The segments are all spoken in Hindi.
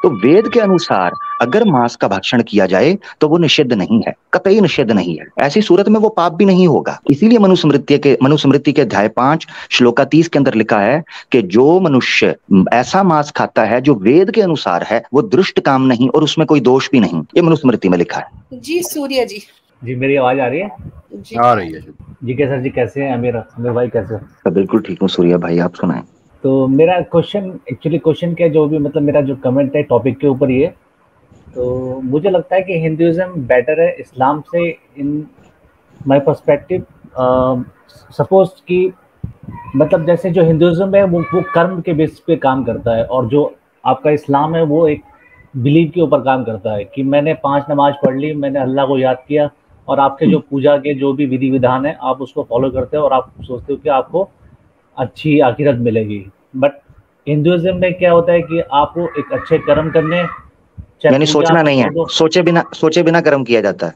तो वेद के अनुसार अगर मांस का भक्षण किया जाए तो वो निषिद्ध नहीं है, कतई निषिद्ध नहीं है। ऐसी सूरत में वो पाप भी नहीं होगा। इसीलिए मनुस्मृति के अध्याय 5 श्लोका 30 के अंदर लिखा है कि जो मनुष्य ऐसा मांस खाता है जो वेद के अनुसार है वो दुष्ट काम नहीं और उसमें कोई दोष भी नहीं। ये मनुस्मृति में लिखा है। जी सूर्य जी। जी मेरी आवाज आ रही है? जी आ रही है जी। सर जी कैसे हैं? आमिर भाई कैसे हो? बिल्कुल ठीक हूँ सूर्या भाई, आप सुनाएं। तो मेरा क्वेश्चन क्या, जो भी मतलब मेरा जो कमेंट है टॉपिक के ऊपर ये, तो मुझे लगता है कि हिंदुइज्म बेटर है इस्लाम से इन माय पर्सपेक्टिव। सपोज कि मतलब जैसे जो हिंदुइज्म है वो कर्म के बेस पे काम करता है, और जो आपका इस्लाम है वो एक बिलीव के ऊपर काम करता है कि मैंने 5 नमाज पढ़ ली, मैंने अल्लाह को याद किया, और आपके जो पूजा के जो भी विधि विधान है आप उसको फॉलो करते हो और आप सोचते हो कि आपको अच्छी आखिरत मिलेगी। बट हिंदुइज्म में क्या होता है कि आपको एक अच्छे कर्म करने, यानी सोचना नहीं है, सोचे बिना कर्म किया जाता है।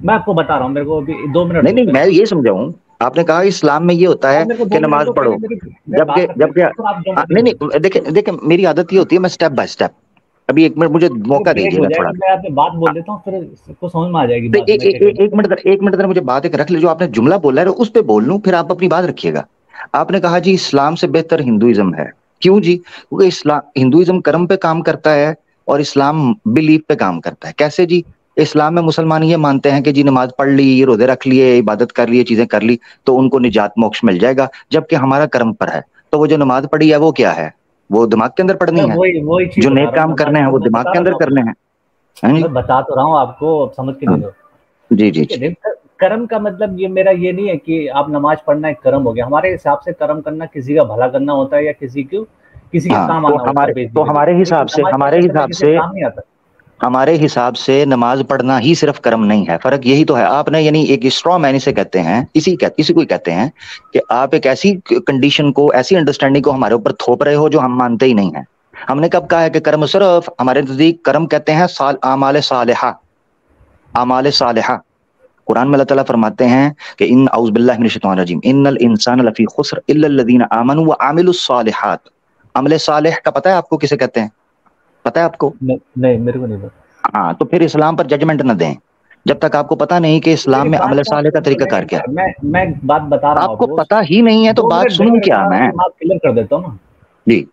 मैं आपको बता रहा हूँ, मेरे को अभी 2 मिनट। नहीं, मैं ये समझाऊं, आपने कहा इस्लाम में ये होता है कि नमाज पढ़ो, जबकि नहीं, देखे मेरी आदत ये होती है, मैं स्टेप बाय स्टेप। अभी 1 मिनट मुझे मौका दीजिए थोड़ा। मैं आपसे बात बोल लेता हूँ, फिर सबको समझ में आ जाएगी। एक मिनट मुझे बात एक रख ले, जो आपने जुमला बोला है उस पे बोल लूं, फिर आप अपनी बात रखिएगा। आपने कहा जी इस्लाम से बेहतर हिंदुइज्म है। क्यों जी? क्योंकि हिंदुइज्म कर्म पे काम करता है और इस्लाम बिलीफ पे काम करता है। कैसे जी? इस्लाम में मुसलमान ये मानते हैं कि जी नमाज पढ़ ली, ये रोजे रख लिए, इबादत कर ली, चीजें कर ली तो उनको निजात मोक्ष मिल जाएगा, जबकि हमारा कर्म पर है। तो वो जो नमाज पढ़ी है वो क्या है? वो दिमाग के अंदर पढ़नी है। जो नेक काम करने हैं वो दिमाग के अंदर करने हैं। मैं बता तो रहा हूँ आपको, अब समझ के ले लो। जी। कर्म का मतलब ये मेरा ये नहीं है कि आप नमाज पढ़ना एक कर्म हो गया। हमारे हिसाब से कर्म करना किसी का भला करना होता है या किसी के काम आना होता है। तो हमारे हिसाब से नमाज पढ़ना ही सिर्फ कर्म नहीं है। फर्क यही तो है। आपने यानी एक स्ट्रॉ मैन इसे कहते हैं, इसी को ही कहते हैं कि आप एक ऐसी कंडीशन को, ऐसी अंडरस्टैंडिंग को हमारे ऊपर थोप रहे हो जो हम मानते ही नहीं है। हमने कब कहा है कि कर्म सिर्फ, हमारे नजदीक कर्म कहते हैं आमाल सालिहा। कुरान में अल्लाह ताला फरमाते हैं कि इन औज़ बिल्लाहि मिनश शैतानिर रजीम इन्नल इंसान लफी खुस्र इल्ला लल्लज़ीना आमनू व आमिलुस सालिहात। अमले सालिह का पता है आपको किसे कहते हैं? पता है आपको? नहीं, मेरे को नहीं पता। हाँ, तो फिर इस्लाम पर जजमेंट न दें जब तक आपको पता नहीं कि इस्लाम में अमले सालिह का तरीकाकार क्या है। मैं बात बता रहा हूँ, आपको पता ही नहीं है तो बात सुनूं क्या मैं? क्लियर कर देता हूँ ना जी।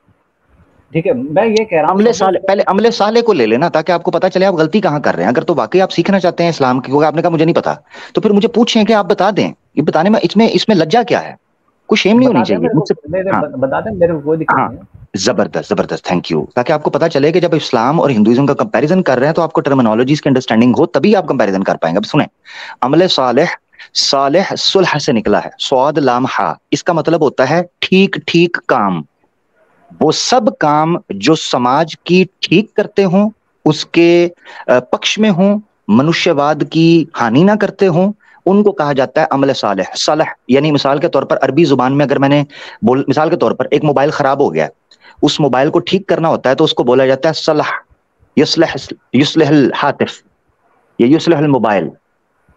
ठीक है, मैं ये कह रहा हूँ पहले अमले साले को ले लेना ताकि आपको पता चले आप गलती कहाँ कर रहे हैं। अगर तो वाकई आप सीखना चाहते हैं इस्लाम की, क्योंकि आपने कहा मुझे नहीं पता, तो फिर मुझे पूछें कि आप बता दें। ये बताने में इसमें लज्जा क्या है? कुछ शेम नहीं होनी चाहिए मुझसे। बता दें, मेरे को कोई दिक्कत नहीं है। जबरदस्त, थैंक यू। ताकि आपको पता चले कि जब इस्लाम और हिंदुइज्म का कंपैरिजन कर रहे हैं तो आपको टर्मिनोलॉजीज की अंडरस्टैंडिंग हो, तभी आप कंपैरिजन कर पाएंगे। अब सुने, अमले सालेह सुलह से निकला है, स्वाद लाम हा। इसका मतलब होता है ठीक काम। वो सब काम जो समाज की ठीक करते हों, उसके पक्ष में हों, मनुष्यवाद की हानि ना करते हों, उनको कहा जाता है अमल सालेह। सलह यानी मिसाल के तौर पर अरबी जुबान में अगर मैंने मिसाल के तौर पर एक मोबाइल खराब हो गया, उस मोबाइल को ठीक करना होता है तो उसको बोला जाता है सलह। युस्लिहुल हातिफ या युस्लिहुल मोबाइल।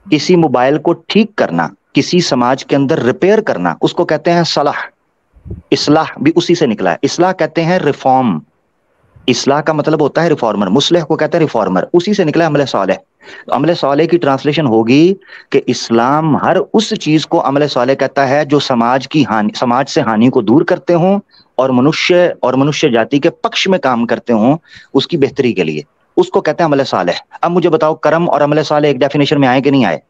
किसी मोबाइल को ठीक करना, किसी समाज के अंदर रिपेयर करना, उसको कहते हैं सलाह। इस्लाह भी उसी से निकला है। इस्लाह कहते हैं रिफॉर्म। इस्लाह का मतलब होता है रिफॉर्मर। मुस्लिह को कहते हैं रिफॉर्मर। उसी से निकला अमले सालेह। अमले सालेह की ट्रांसलेशन होगी कि इस्लाम हर उस चीज को अमले सालेह कहता है जो समाज से हानि को दूर करते हों और मनुष्य जाति के पक्ष में काम करते हों उसकी बेहतरी के लिए, उसको कहते हैं अमले सालेह। अब मुझे बताओ, कर्म और अमले सालेह एक डेफिनेशन में आए कि नहीं आए?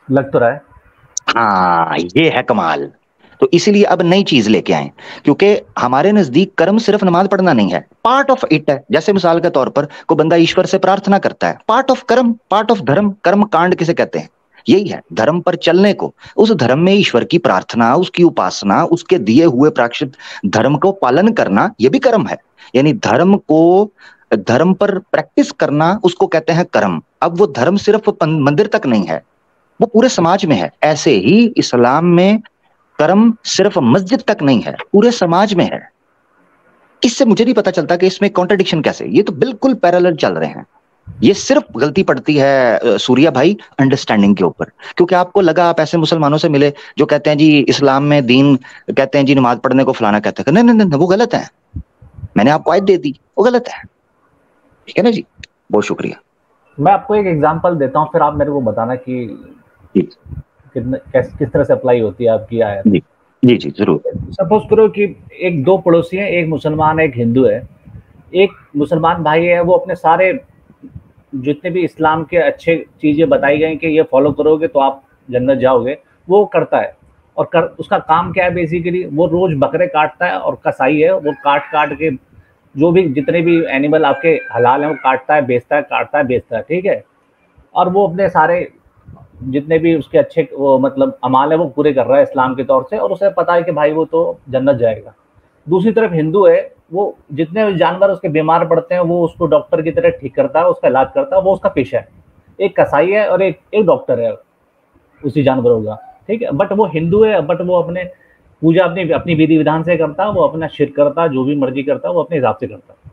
लग तो रहा है। हाँ, ये है कमाल। तो इसीलिए अब नई चीज लेके आए, क्योंकि हमारे नजदीक कर्म सिर्फ नमाज पढ़ना नहीं है, पार्ट ऑफ इट है। जैसे मिसाल के तौर पर कोई बंदा ईश्वर से प्रार्थना करता है, पार्ट ऑफ कर्म, पार्ट ऑफ धर्म। कर्म कांड किसे कहते हैं? यही है, धर्म पर चलने को, उस धर्म में ईश्वर की प्रार्थना, उसकी उपासना, उसके दिए हुए प्रायश्चित धर्म को पालन करना, यह भी कर्म है। यानी धर्म पर प्रैक्टिस करना, उसको कहते हैं कर्म। अब वो धर्म सिर्फ मंदिर तक नहीं है, वो पूरे समाज में है। ऐसे ही इस्लाम में कर्म सिर्फ मस्जिद तक नहीं है, पूरे समाज में है। इससे मुझे नहीं पता चलता कि इसमें कॉन्ट्रडिक्शन कैसे, ये तो बिल्कुल पैरेलल चल रहे हैं। ये सिर्फ गलती पड़ती है सूर्या भाई अंडरस्टैंडिंग के ऊपर, क्योंकि आपको लगा आप ऐसे मुसलमानों से मिले जो कहते हैं जी इस्लाम में दीन कहते हैं जी नमाज पढ़ने को फलाना कहते हैं। नहीं, वो गलत है। मैंने आपको आयत दे दी, वो गलत है। ठीक है ना जी, बहुत शुक्रिया। मैं आपको एक एग्जांपल देता हूँ, फिर आप मेरे को बताना कि जी किस तरह से अप्लाई होती है आपकी आयत। जी जी जी जरूर। सपोज करो कि एक दो पड़ोसी हैं, एक मुसलमान है एक हिंदू है। एक मुसलमान भाई है, वो अपने सारे जितने भी इस्लाम के अच्छे चीजें बताई गई कि ये फॉलो करोगे तो आप जन्नत जाओगे, वो करता है। और उसका काम क्या है, बेसिकली वो रोज बकरे काटता है, और कसाई है, वो काट काट के जो भी जितने भी एनिमल आपके हलाल हैं वो काटता है, बेचता है, काटता है, बेचता है, ठीक है। और वो अपने सारे जितने भी उसके अच्छे वो मतलब अमाल है वो पूरे कर रहा है इस्लाम के तौर से, और उसे पता है कि भाई वो तो जन्नत जाएगा। दूसरी तरफ हिंदू है, वो जितने भी जानवर उसके बीमार पड़ते हैं वो उसको डॉक्टर की तरह ठीक करता है, उसका इलाज करता है, वो उसका पेशा है। एक कसाई है और एक एक डॉक्टर है उसी जानवरों का, ठीक है। बट वो हिंदू है, बट वो अपने पूजा अपनी अपनी विधि विधान से करता है, वो अपना शिरक करता है, जो भी मर्जी करता है वो अपने हिसाब से करता है।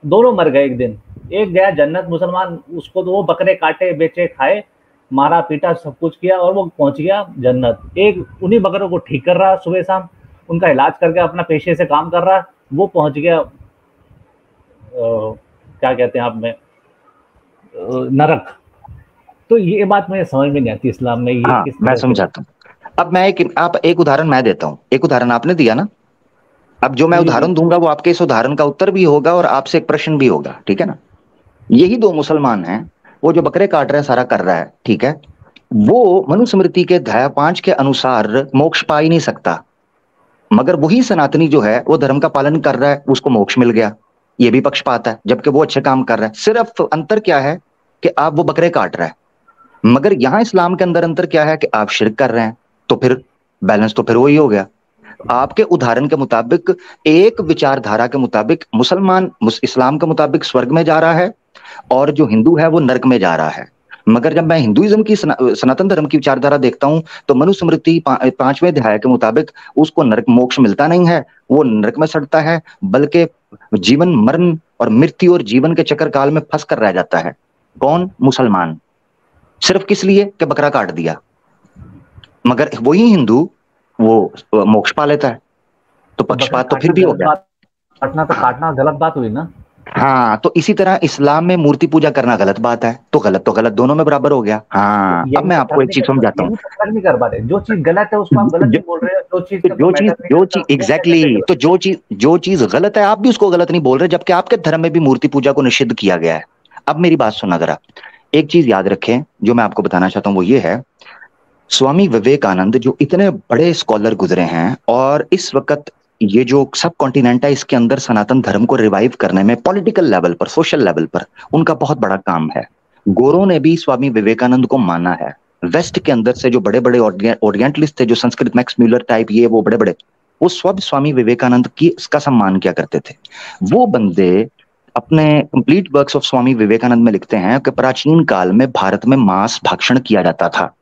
दोनों मर गए एक दिन। एक गया जन्नत मुसलमान, उसको तो वो बकरे काटे, बेचे, खाए, मारा पीटा, सब कुछ किया, और वो पहुंच गया जन्नत। एक उन्हीं बकरों को ठीक कर रहा है सुबह शाम, उनका इलाज करके अपना पेशे से काम कर रहा है, वो पहुंच गया क्या कहते हैं आप में, नरक। तो ये बात मुझे समझ में नहीं आती इस्लाम में ये हाँ किस मैं तरह से। समझाता हूँ। अब मैं एक उदाहरण मैं देता हूँ, एक उदाहरण आपने दिया ना, अब जो मैं जी जी उदाहरण दूंगा वो आपके इस उदाहरण का उत्तर भी होगा और आपसे एक प्रश्न भी होगा, ठीक है ना। यही दो मुसलमान हैं, वो जो बकरे काट रहा है सारा कर रहा है, ठीक है, वो मनुस्मृति के अध्याय 5 के अनुसार मोक्ष पा ही नहीं सकता, मगर वही सनातनी जो है वो धर्म का पालन कर रहा है, उसको मोक्ष मिल गया। ये भी पक्षपात है, जबकि वो अच्छे काम कर रहा है। सिर्फ अंतर क्या है कि आप वो बकरे काट रहा है, मगर यहां इस्लाम के अंदर अंतर क्या है कि आप शिरक कर रहे हैं। तो फिर बैलेंस तो फिर वही हो गया। आपके उदाहरण के मुताबिक, एक विचारधारा के मुताबिक मुसलमान इस्लाम के मुताबिक स्वर्ग में जा रहा है, और जो हिंदू है वो नरक में जा रहा है। मगर जब मैं हिंदुइज्म की सनातन धर्म की विचारधारा देखता हूं, तो मनुस्मृति 5वें अध्याय के मुताबिक उसको नरक मोक्ष मिलता नहीं है, वो नरक में सड़ता है, बल्कि जीवन मरण और मृत्यु और जीवन के चक्कर काल में फंस कर रह जाता है। कौन? मुसलमान। सिर्फ किस लिए कि बकरा काट दिया। मगर वही हिंदू वो मोक्ष पा लेता है। तो तो बकरा पक्षपात तो फिर काटना भी हो गलत गया। बात, काटना तो काटना गलत बात हुई ना। हाँ, तो इसी तरह इस्लाम में मूर्ति पूजा करना गलत बात है, तो गलत दोनों में बराबर हो गया। हाँ, अब यही मैं तो आपको फर्क एक नहीं चीज कर समझाता हूँ। यही तो फर्क नहीं कर पा रहे। जो चीज गलत है उसको आप गलत जो नहीं बोल रहे हो, जो चीज का कोई मैटर नहीं जो करता चीज वो एग्जैक्टली कैसे exactly, गलत। तो जो चीज गलत है आप भी उसको गलत नहीं बोल रहे, जबकि आपके धर्म में भी मूर्ति पूजा को निषिद्ध किया गया है। अब मेरी बात सुना जरा, एक चीज याद रखें जो मैं आपको बताना चाहता हूँ, वो ये है, स्वामी विवेकानंद जो इतने बड़े स्कॉलर गुजरे हैं, और इस वक्त ये जो सब कॉन्टिनेंट है इसके अंदर सनातन धर्म को रिवाइव करने में पॉलिटिकल लेवल पर, सोशल लेवल पर उनका बहुत बड़ा काम है। गोरों ने भी स्वामी विवेकानंद को माना है। वेस्ट के अंदर से जो बड़े बड़े ओरिएंटलिस्ट थे, जो संस्कृत मैक्स म्यूलर टाइप, ये वो बड़े बड़े, वो सब स्वामी विवेकानंद की इसका सम्मान किया करते थे। वो बंदे अपने complete works of Swami Vivekananda में लिखते हैं कि प्राचीन काल में भारत में मांस भक्षण किया जाता था।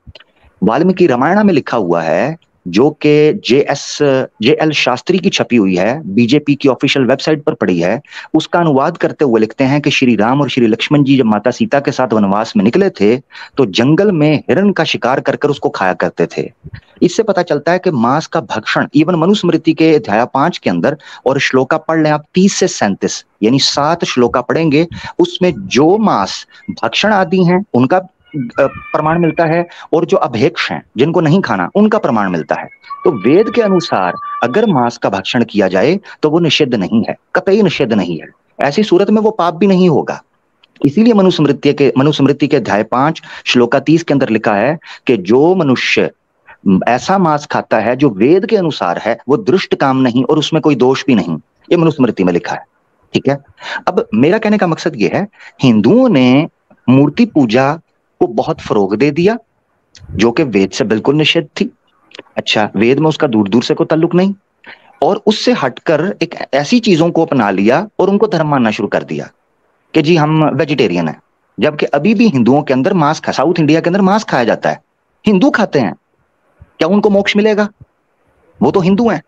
वाल्मीकि रामायण में लिखा हुआ है, जो कि जे एल शास्त्री की छपी हुई है, बीजेपी की ऑफिशियल वेबसाइट पर पड़ी है। उसका अनुवाद करते हुए लिखते हैं कि श्री राम और श्री लक्ष्मण जी जब माता सीता के साथ वनवास में निकले थे, तो जंगल में हिरण का शिकार कर कर उसको खाया करते थे। इससे पता चलता है कि मांस का भक्षण इवन मनुस्मृति के अध्याय 5 के अंदर, और श्लोका पढ़ लें आप 30 से 37, यानी 7 श्लोका पढ़ेंगे, उसमें जो मांस भक्षण आदि हैं उनका प्रमाण मिलता है, और जो अभेक्ष हैं जिनको नहीं खाना उनका प्रमाण मिलता है। तो वेद के अनुसार अगर मांस का भक्षण किया जाए तो वो निषिद्ध नहीं है, कतई निषिद्ध नहीं है। ऐसी सूरत में वो पाप भी नहीं होगा। इसीलिए मनुस्मृति के अध्याय 5 श्लोका 30 के अंदर लिखा है कि जो मनुष्य ऐसा मांस खाता है जो वेद के अनुसार है, वो दुष्ट काम नहीं और उसमें कोई दोष भी नहीं। ये मनुस्मृति में लिखा है, ठीक है। अब मेरा कहने का मकसद ये है, हिंदुओं ने मूर्ति पूजा को बहुत फरोग दे दिया, जो कि वेद से बिल्कुल निषिद्ध थी। अच्छा, वेद में उसका दूर दूर से कोई ताल्लुक नहीं, और उससे हटकर एक ऐसी चीजों को अपना लिया और उनको धर्म मानना शुरू कर दिया कि जी हम वेजिटेरियन हैं। जबकि अभी भी हिंदुओं के अंदर मांस साउथ इंडिया के अंदर मांस खाया जाता है, हिंदू खाते हैं। क्या उनको मोक्ष मिलेगा? वो तो हिंदू हैं,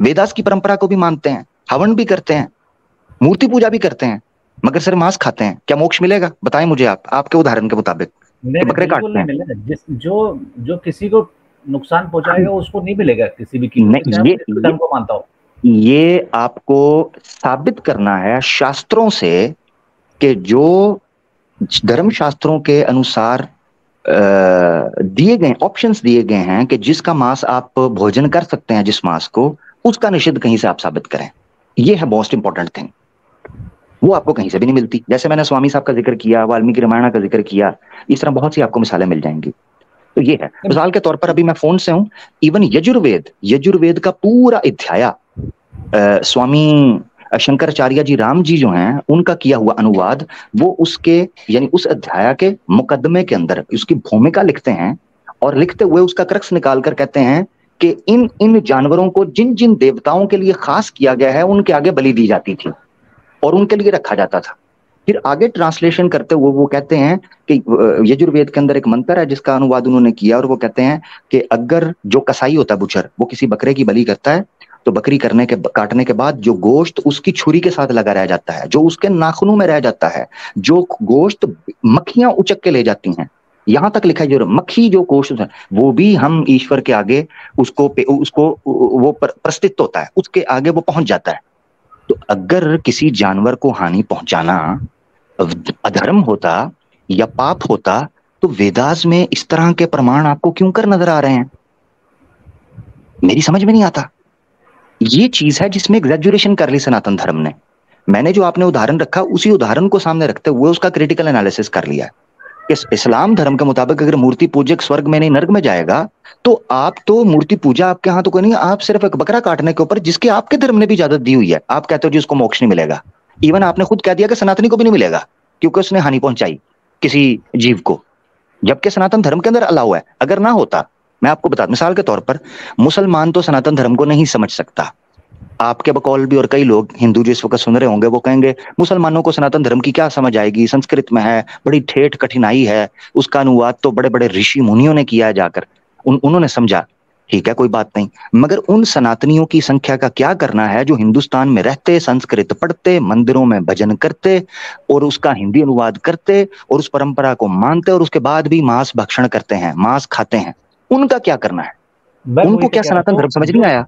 वेदास की परंपरा को भी मानते हैं, हवन भी करते हैं, मूर्ति पूजा भी करते हैं, मगर सिर्फ मांस खाते हैं। क्या मोक्ष मिलेगा? बताएं मुझे आप, आपके उदाहरण के मुताबिक कि नहीं, बकरे बिल्कुल काटते नहीं हैं। मिलेगा। जिस जो जो किसी को नुकसान पहुंचाएगा उसको नहीं मिलेगा किसी भी कीमत पे, चाहे वो नहीं, किसी भी धर्म को मानता हो। ये आपको साबित करना है शास्त्रों से कि जो धर्म शास्त्रों के अनुसार दिए गए ऑप्शंस दिए गए हैं कि जिसका मांस आप भोजन कर सकते हैं, जिस मांस को, उसका निषेध कहीं से आप साबित करें। ये है मोस्ट इंपॉर्टेंट थिंग। वो आपको कहीं से भी नहीं मिलती। जैसे मैंने स्वामी साहब का जिक्र किया, वाल्मीकि रामायण का जिक्र किया, इस तरह बहुत सी आपको मिसालें मिल जाएंगी। तो ये है मिसाल के तौर पर, अभी मैं फोन से हूं, इवन यजुर्वेद का पूरा अध्याय स्वामी शंकराचार्य जी राम जी जो हैं उनका किया हुआ अनुवाद, वो उसके यानी उस अध्याय के मुकदमे के अंदर उसकी भूमिका लिखते हैं, और लिखते हुए उसका क्रक्स निकाल कर कहते हैं कि इन इन जानवरों को जिन जिन देवताओं के लिए खास किया गया है उनके आगे बलि दी जाती थी और उनके लिए रखा जाता था। फिर आगे ट्रांसलेशन करते हुए वो कहते हैं कि यजुर्वेद के अंदर एक मंत्र है जिसका अनुवाद उन्होंने किया, और वो कहते हैं कि अगर जो कसाई होता है, बुचर, वो किसी बकरे की बलि करता है तो बकरी काटने के बाद जो गोश्त उसकी छुरी के साथ लगा रह जाता है, जो उसके नाखूनों में रह जाता है, जो गोश्त मक्खियां उचक के ले जाती हैं, यहां तक लिखा है जो मक्खी जो गोश्त है वो भी हम ईश्वर के आगे उसको वो प्रस्तुत होता है, उसके आगे वो पहुंच जाता है। तो अगर किसी जानवर को हानि पहुंचाना अधर्म होता या पाप होता तो वेदास में इस तरह के प्रमाण आपको क्यों कर नजर आ रहे हैं? मेरी समझ में नहीं आता। ये चीज है जिसमें एग्जैजुरेशन कर ली सनातन धर्म ने। मैंने जो आपने उदाहरण रखा उसी उदाहरण को सामने रखते हुए उसका क्रिटिकल एनालिसिस कर लिया। इस इस्लाम धर्म के मुताबिक अगर मूर्ति पूजक स्वर्ग में नहीं नर्क में जाएगा, तो आप तो मूर्ति पूजा आपके यहाँ तो कोई नहीं, आप सिर्फ एक बकरा काटने के ऊपर, जिसकी आपके धर्म ने भी इजाजत दी हुई है, आप कहते हो जी उसको मोक्ष नहीं मिलेगा। इवन आपने खुद कह दिया कि सनातनी को भी नहीं मिलेगा क्योंकि उसने हानि पहुंचाई किसी जीव को, जबकि सनातन धर्म के अंदर अलाउ है। अगर ना होता, मैं आपको बता, मिसाल के तौर पर मुसलमान तो सनातन धर्म को नहीं समझ सकता। आपके बकौल भी और कई लोग हिंदू जो इस वक्त सुन रहे होंगे वो कहेंगे मुसलमानों को सनातन धर्म की क्या समझ आएगी, संस्कृत में है, बड़ी ठेठ कठिनाई है, उसका अनुवाद तो बड़े बड़े ऋषि मुनियों ने किया है जाकर, उन्होंने समझा। ठीक है, कोई बात नहीं, मगर उन सनातनियों की संख्या का क्या करना है जो हिंदुस्तान में रहते, संस्कृत पढ़ते, मंदिरों में भजन करते और उसका हिंदी अनुवाद करते और उस परंपरा को मानते और उसके बाद भी मांस भक्षण करते हैं, मांस खाते हैं, उनका क्या करना है? उनको क्या सनातन धर्म समझ नहीं आया?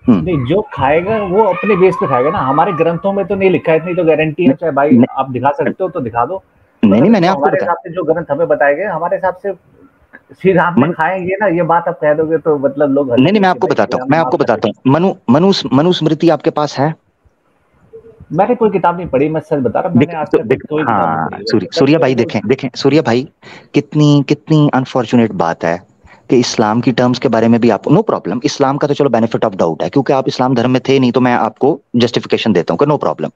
नहीं, जो खाएगा वो अपने बेस पे खाएगा ना। हमारे ग्रंथों में तो नहीं लिखा है, इतनी तो गारंटी है। चाहे भाई आप दिखा सकते हो तो दिखा दो। नहीं, मैंने आपको हमारे हिसाब से जो ग्रंथ हमें बताए गए, हमारे हिसाब से श्री राम ने खाएंगे ना, ये बात आप कह दोगे तो मतलब लोग नहीं, मैं आपको बताता हूँ। मनुस्मृति आपके पास है? मैंने कोई किताब नहीं पढ़ी, मैं सच बता रहा हूँ। मैंने आज तक कोई हाँ, सूर्या भाई देखें सूर्या भाई, कितनी अनफॉर्चुनेट बात है कि इस्लाम की टर्म्स के बारे में भी आप, नो प्रॉब्लम, इस्लाम का तो चलो बेनिफिट ऑफ डाउट है क्योंकि आप इस्लाम धर्म में थे नहीं, तो मैं आपको जस्टिफिकेशन देता हूँ कि नो प्रॉब्लम।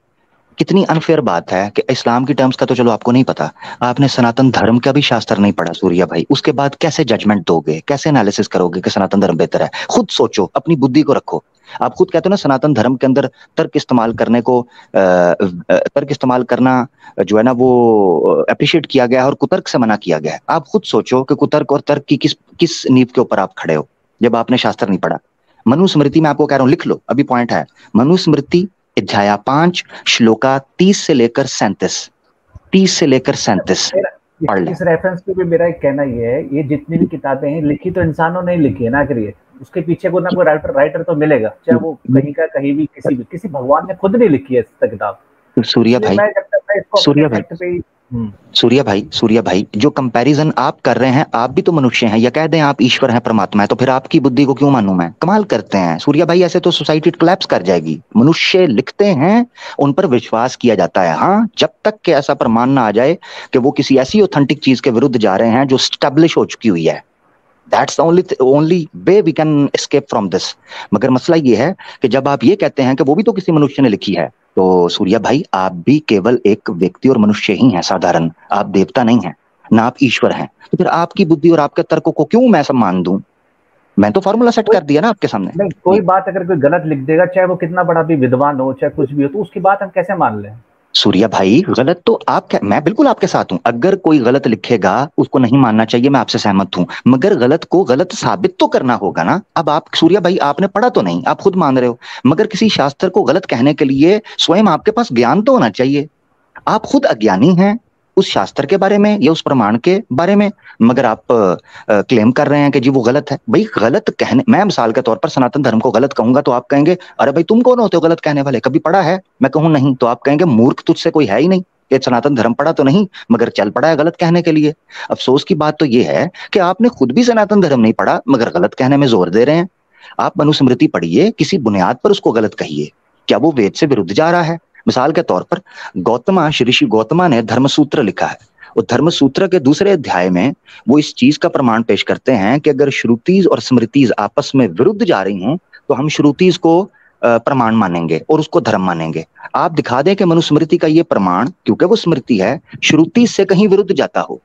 कितनी अनफेयर बात है कि इस्लाम की टर्म्स का तो चलो आपको नहीं पता, आपने सनातन धर्म का भी शास्त्र नहीं पढ़ा सूर्या भाई, उसके बाद कैसे जजमेंट दोगे, कैसे एनालिसिस करोगे कि सनातन धर्म बेहतर है? खुद सोचो, अपनी बुद्धि को रखो। आप खुद कहते हो ना सनातन धर्म के अंदर तर्क इस्तेमाल करना जो है ना वो अप्रिशिएट किया गया है और कुतर्क से मना किया गया है। आप खुद सोचो कि कुतर्क और तर्क की किस नींव के ऊपर आप खड़े हो जब आपने शास्त्र नहीं पढ़ा। मनुस्मृति में आपको कह रहा हूं, लिख लो, अभी पॉइंट है, मनुस्मृति अध्याय 5 श्लोका 30 से लेकर 37 पढ़ लें। इस रेफरेंस पे भी मेरा एक कहना ये है, ये जितनी भी किताबें हैं लिखी तो इंसानों ने लिखी है ना करिए, उसके पीछे कोई ना कोई राइटर तो मिलेगा, चाहे वो कहीं का कहीं भी किसी भगवान ने खुद नहीं लिखी है इस किताब। सूर्या भाई जो कंपैरिजन आप कर रहे हैं, आप भी तो मनुष्य हैं, या कह दें आप ईश्वर हैं, परमात्मा है, तो फिर आपकी बुद्धि को क्यों मानूं मैं? कमाल करते हैं सूर्या भाई, ऐसे तो सोसाइटी कोलैप्स कर जाएगी। मनुष्य लिखते हैं, उन पर विश्वास किया जाता है। हाँ, जब तक कि ऐसा प्रमाण ना आ जाए कि वो किसी ऐसी ऑथेंटिक चीज के विरुद्ध जा रहे हैं जो स्टैब्लिश हो चुकी हुई है, that's the only way we can escape from this. मगर मसला ये है कि जब आप ये कहते हैं कि वो भी तो किसी मनुष्य ने लिखी है, तो सूर्या भाई आप भी केवल एक व्यक्ति और मनुष्य ही हैं, साधारण, आप देवता नहीं हैं, ना आप ईश्वर हैं। तो फिर आपकी बुद्धि और आपके तर्क को क्यों मैं सब मान दूं? मैं तो फॉर्मूला सेट कर दिया ना आपके सामने। नहीं, कोई बात अगर कोई गलत लिख देगा, चाहे वो कितना बड़ा भी विद्वान हो, चाहे कुछ भी हो, तो उसकी बात हम कैसे मान लें? सूर्या भाई गलत तो मैं बिल्कुल आपके साथ हूं, अगर कोई गलत लिखेगा उसको नहीं मानना चाहिए, मैं आपसे सहमत हूं, मगर गलत को गलत साबित तो करना होगा ना। अब आप सूर्या भाई आपने पढ़ा तो नहीं, आप खुद मान रहे हो, मगर किसी शास्त्र को गलत कहने के लिए स्वयं आपके पास ज्ञान तो होना चाहिए। आप खुद अज्ञानी हैं, उस शास्त्र के बारे में या उस प्रमाण के बारे में, मगर आप क्लेम कर रहे हैं कि जी वो गलत है। भाई गलत कहने, मैं मिसाल के तौर पर सनातन धर्म को गलत कहूंगा तो आप कहेंगे अरे भाई तुम कौन होते हो गलत कहने वाले, कभी पढ़ा है? मैं कहूँ नहीं तो आप कहेंगे मूर्ख, तुझसे कोई है ही नहीं, ये सनातन धर्म पढ़ा तो नहीं मगर चल पड़ा है गलत कहने के लिए। अफसोस की बात तो ये है कि आपने खुद भी सनातन धर्म नहीं पढ़ा मगर गलत कहने में जोर दे रहे हैं। आप मनुस्मृति पढ़िए, किसी बुनियाद पर उसको गलत कहिए, क्या वो वेद से विरुद्ध जा रहा है? मिसाल के तौर पर गौतमा, ऋषि गौतमा ने धर्मसूत्र लिखा है, और धर्मसूत्र के दूसरे अध्याय में वो इस चीज का प्रमाण पेश करते हैं कि अगर श्रुतिज और स्मृतिज आपस में विरुद्ध जा रही हों तो हम श्रुतिज को प्रमाण मानेंगे और उसको धर्म मानेंगे। आप दिखा दें कि मनुस्मृति का ये प्रमाण, क्योंकि वो स्मृति है, श्रुति से कहीं विरुद्ध जाता हो,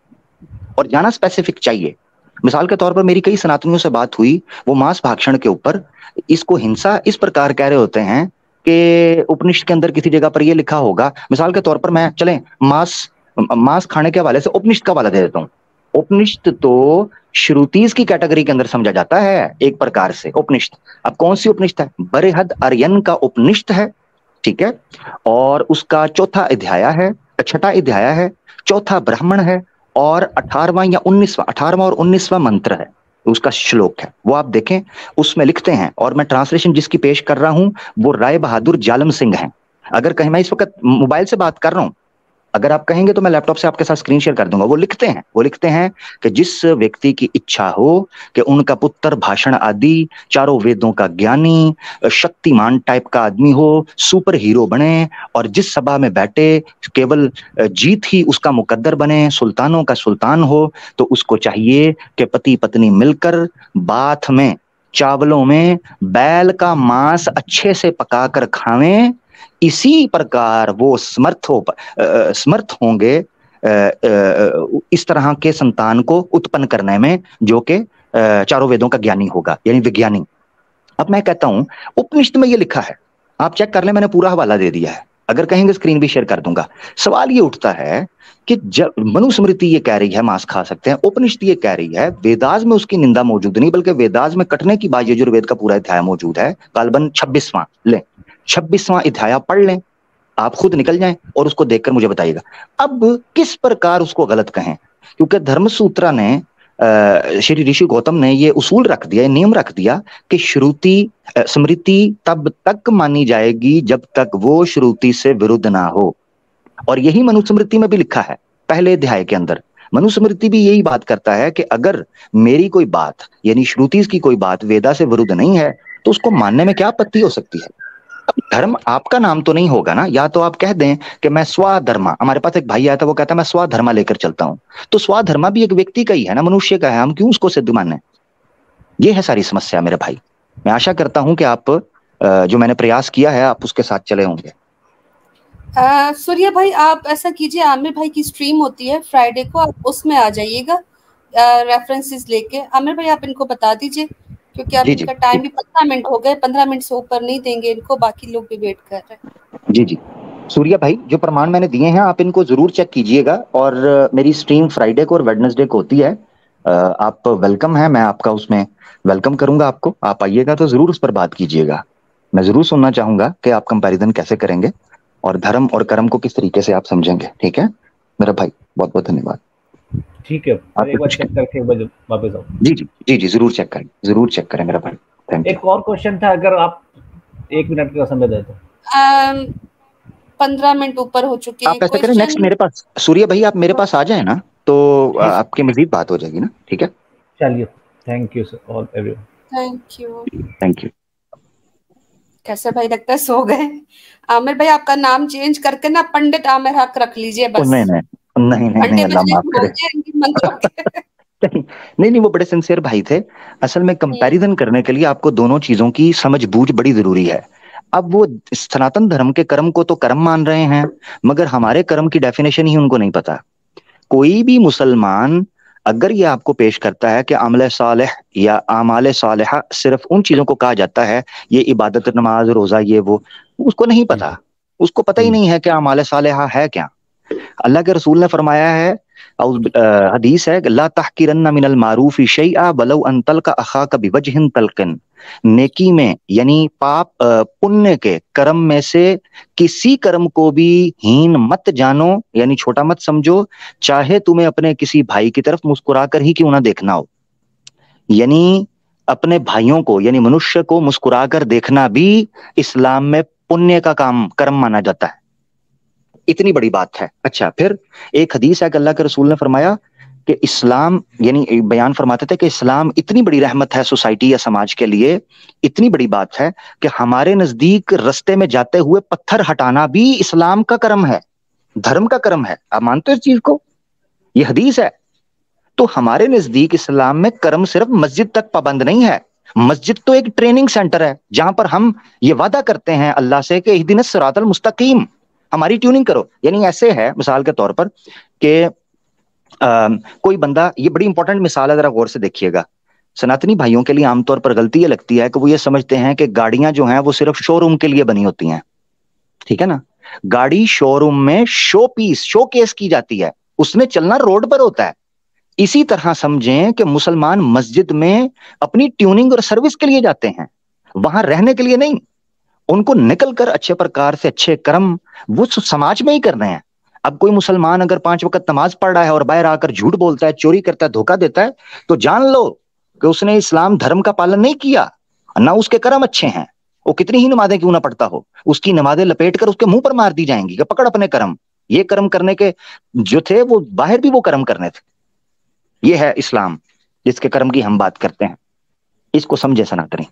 और जाना स्पेसिफिक चाहिए। मिसाल के तौर पर मेरी कई सनातनियों से बात हुई, वो मांस भाक्षण के ऊपर इसको हिंसा इस प्रकार कह रहे होते हैं कि उपनिषद के अंदर किसी जगह पर ये लिखा होगा। मिसाल के तौर पर मैं चलें मांस खाने के हवाले से उपनिषद का हवाला दे देता हूँ। उपनिषद तो श्रुतिज की कैटेगरी के अंदर समझा जाता है एक प्रकार से उपनिषद। अब कौन सी उपनिषद है? बृहद आर्यन का उपनिषद है, ठीक है, और उसका चौथा अध्याय है, छठा अध्याय है, चौथा ब्राह्मण है, और 18वां और 19वां मंत्र है, उसका श्लोक है, वो आप देखें। उसमें लिखते हैं, और मैं ट्रांसलेशन जिसकी पेश कर रहा हूं वो राय बहादुर जालम सिंह हैं। अगर कहीं, मैं इस वक्त मोबाइल से बात कर रहा हूं, अगर आप कहेंगे तो मैं लैपटॉप से आपके साथ स्क्रीन शेयर कर दूंगा। वो लिखते हैं कि जिस व्यक्ति की इच्छा हो कि उनका पुत्र भाषण आदि चारों वेदों का ज्ञानी, शक्तिमान टाइप का आदमी हो, सुपर हीरो बने, और जिस सभा में बैठे केवल जीत ही उसका मुकद्दर बने, सुल्तानों का सुल्तान हो, तो उसको चाहिए कि पति पत्नी मिलकर बाथ में, चावलों में बैल का मांस अच्छे से पकाकर खावें। इसी प्रकार वो समर्थ होंगे इस तरह के संतान को उत्पन्न करने में जो कि चारों वेदों का ज्ञानी होगा, यानी विज्ञानी। अब मैं कहता हूं उपनिषद में ये लिखा है, आप चेक कर लें, मैंने पूरा हवाला दे दिया है, अगर कहेंगे स्क्रीन भी शेयर कर दूंगा। सवाल ये उठता है कि जब मनुस्मृति ये कह रही है मांस खा सकते हैं, उपनिषद ये कह रही है, वेदास में उसकी निंदा मौजूद नहीं, बल्कि वेदास में कटने की बात यजुर्वेद का पूरा अध्याय मौजूद है, कालबन 26वां ले, 26वां अध्याय पढ़ लें, आप खुद निकल जाएं और उसको देखकर मुझे बताइएगा। अब किस प्रकार उसको गलत कहें, क्योंकि धर्मसूत्र ने श्री ऋषि गौतम ने ये उसूल रख दिया, नियम रख दिया कि श्रुति स्मृति तब तक मानी जाएगी जब तक वो श्रुति से विरुद्ध ना हो, और यही मनुस्मृति में भी लिखा है पहले अध्याय के अंदर। मनुस्मृति भी यही बात करता है कि अगर मेरी कोई बात यानी श्रुति की कोई बात वेदा से विरुद्ध नहीं है तो उसको मानने में क्या आपत्ति हो सकती है। धर्म आपका नाम तो नहीं होगा ना, या तो आप कह दें कि मैं स्वाधर्मा, हमारे पास एक भाई आया था वो कहता मैं स्वाधर्मा लेकर चलता हूं, तो स्वाधर्मा भी एक व्यक्ति का ही है ना, मनुष्य का है, हम क्यों उसको सिद्ध माने? ये है सारी समस्या मेरे भाई। मैं आशा करता हूं कि आप जो मैंने प्रयास किया है आप उसके साथ चले होंगे। सूर्य भाई आप ऐसा कीजिए, आमिर भाई की स्ट्रीम होती है फ्राइडे को, आप उसमें आ जाइएगा रेफरेंसेस लेके। आमिर भाई आप इनको बता दीजिए, क्योंकि अब इनका टाइम भी 15 मिनट हो गए, 15 मिनट से ऊपर नहीं देंगे इनको, बाकी लोग भी वेट कर रहे हैं। जी जी सूर्या भाई, जो प्रमाण मैंने दिए हैं आप इनको जरूर चेक कीजिएगा, और मेरी स्ट्रीम फ्राइडे को और वेडनेसडे को होती है, आप वेलकम है, मैं आपका उसमें वेलकम करूंगा आपको, आप आइएगा तो जरूर उस पर बात कीजिएगा। मैं जरूर सुनना चाहूंगा कि आप कंपैरिजन कैसे करेंगे और धर्म और कर्म को किस तरीके से आप समझेंगे। ठीक है मेरा भाई, बहुत बहुत धन्यवाद। ठीक है, आप एक बार चेक करके वापस आओ। जी जी जी जी जरूर चेक करें, जरूर चेक करें मेरा भाई, थैंक यू। एक और क्वेश्चन था, अगर आप 1 मिनट का समय दे दो। 15 मिनट ऊपर हो चुके हैं। आप ऐसा करें, नेक्स्ट मेरे पास सूर्य भाई आप मेरे पास आ जाए ना, तो आपकी मजीद बात हो जाएगी ना। ठीक है चलिए, thank you sir, all everyone, thank you. कैसे भाई लगता है सो गए? आमिर भाई आपका नाम चेंज करके ना पंडित आमिर हक रख लीजिए बस। नहीं अल्लाह माफ करे। नहीं वो बड़े सिंसियर भाई थे। असल में कंपैरिजन करने के लिए आपको दोनों चीजों की समझ बूझ बड़ी जरूरी है। अब वो सनातन धर्म के कर्म को तो कर्म मान रहे हैं, मगर हमारे कर्म की डेफिनेशन ही उनको नहीं पता। कोई भी मुसलमान अगर ये आपको पेश करता है कि अमल सालेह या आमाल सालेहा सिर्फ उन चीजों को कहा जाता है, ये इबादत, नमाज, रोजा, ये वो, उसको नहीं पता, उसको पता ही नहीं है कि आमाल सालेहा है क्या। अल्लाह के रसूल ने फरमाया है हदीस है, ला तहकिरन्ना मिनल मारूफी शैआ वलौ अन तल्का अखाका बिवजहिन तल्किन। नेकी में यानी पाप पुण्य के कर्म में से किसी कर्म को भी हीन मत जानो, यानी छोटा मत समझो, चाहे तुम्हें अपने किसी भाई की तरफ मुस्कुरा कर ही क्यों ना देखना हो। यानी अपने भाइयों को यानी मनुष्य को मुस्कुरा कर देखना भी इस्लाम में पुण्य का काम कर्म माना जाता है। इतनी बड़ी बात है। अच्छा, फिर एक हदीस है कि अल्लाह के रसूल ने फरमाया कि इस्लाम यानी बयान फरमाते थे कि इस्लाम इतनी बड़ी रहमत है सोसाइटी या समाज के लिए, इतनी बड़ी बात है कि हमारे नजदीक रास्ते में जाते हुए पत्थर हटाना भी इस्लाम का कर्म है, धर्म का कर्म है। आप मानते हो इस चीज को? ये हदीस है। तो हमारे नजदीक इस्लाम में कर्म सिर्फ मस्जिद तक पाबंद नहीं है। मस्जिद तो एक ट्रेनिंग सेंटर है जहां पर हम ये वादा करते हैं अल्लाह से कि इहदिनस सिरातल मुस्तकीम, हमारी ट्यूनिंग करो। यानी ऐसे है मिसाल के तौर पर कि कोई बंदा, ये बड़ी इंपॉर्टेंट मिसाल है, जरा गौर से देखिएगा। सनातनी भाइयों के लिए आमतौर पर गलती ये लगती है कि वो ये समझते हैं कि गाड़ियां जो हैं वो सिर्फ शोरूम के लिए बनी होती हैं। ठीक है ना? गाड़ी शोरूम में शो पीस, शो केस की जाती है, उसमें चलना रोड पर होता है। इसी तरह समझें कि मुसलमान मस्जिद में अपनी ट्यूनिंग और सर्विस के लिए जाते हैं, वहां रहने के लिए नहीं। उनको निकल कर अच्छे प्रकार से अच्छे कर्म वो समाज में ही कर रहे हैं। अब कोई मुसलमान अगर 5 वक्त नमाज पढ़ रहा है और बाहर आकर झूठ बोलता है, चोरी करता है, धोखा देता है, तो जान लो कि उसने इस्लाम धर्म का पालन नहीं किया, ना उसके कर्म अच्छे हैं। वो कितनी ही नमाजें क्यों ना पढ़ता हो, उसकी नमाजें लपेट कर उसके मुंह पर मार दी जाएंगी कि पकड़ अपने कर्म। ये कर्म करने के जो थे वो बाहर भी वो कर्म करने थे। ये है इस्लाम जिसके कर्म की हम बात करते हैं। इसको समझे सनातनी।